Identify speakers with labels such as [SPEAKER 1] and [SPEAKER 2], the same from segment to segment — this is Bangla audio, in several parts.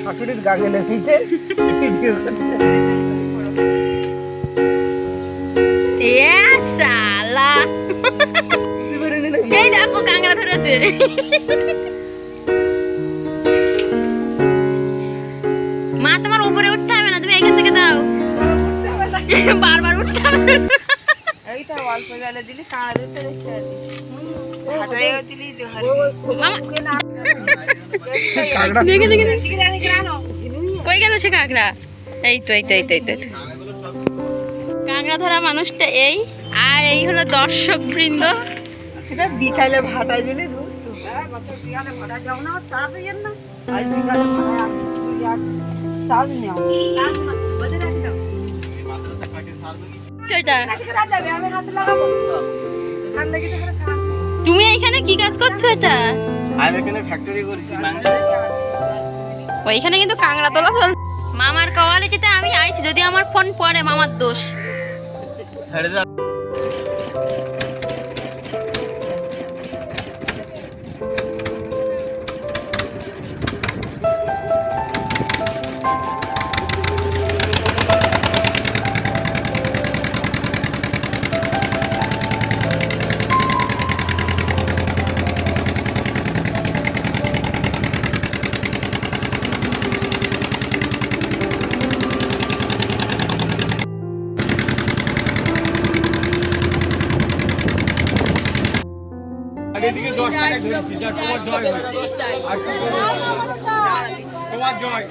[SPEAKER 1] শাশুড়ির গা গেলে পিঠে ভিডিও করছে।
[SPEAKER 2] শালা এই দেখো কাঁকড়া ধরেছে। মা তোমার উপরে উঠতে হবে না, তুমি এখান থেকে দাও। বারবার উঠতে হবে।
[SPEAKER 3] এইটা অল্প জলে দিলি কাঁড়া ধরতে দেখতে
[SPEAKER 2] কই গেল সে কাঁকড়া? এই তো এই তো এই তো এই তো কাঁকড়া ধরা মানুষটা এই, আর এই হলো দর্শক বৃন্দ।
[SPEAKER 3] এটা বিকালে ভাটায় দিলে
[SPEAKER 2] তুমি এইখানে কি কাজ করছো? এটা
[SPEAKER 1] আমি এখানে ফ্যাক্টরি করছি।
[SPEAKER 2] ওইখানে কিন্তু কাঁকড়া তোলা চলছে। মামার কোয়ালিটিতে আমি আইছি, যদি আমার ফোন পড়ে মামার দোষ।
[SPEAKER 1] এদিকে 10 টাকা ধরেছি, যা তোমার জয় হয়। আর কি করব? তোমার জয়।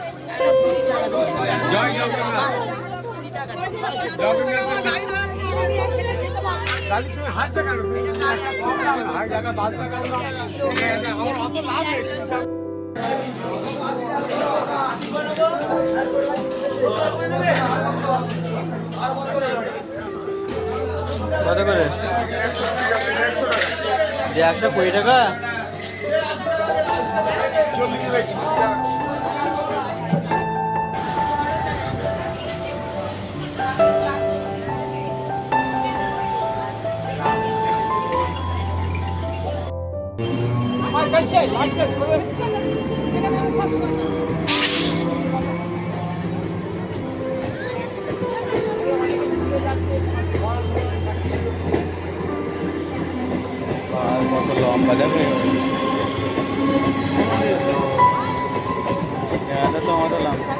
[SPEAKER 1] জয় জগন্নাথ। জগন্নাথ। তাহলে তুমি হাত দেখানো। হাত জায়গা বাদ দেখাও না। আমার অত লাভ নেই।
[SPEAKER 4] কত করে? 120 টাকা।
[SPEAKER 1] আমার কাছে লাগবে করে
[SPEAKER 4] কত লম্বা যাবে? তো আমাদের লম্বা।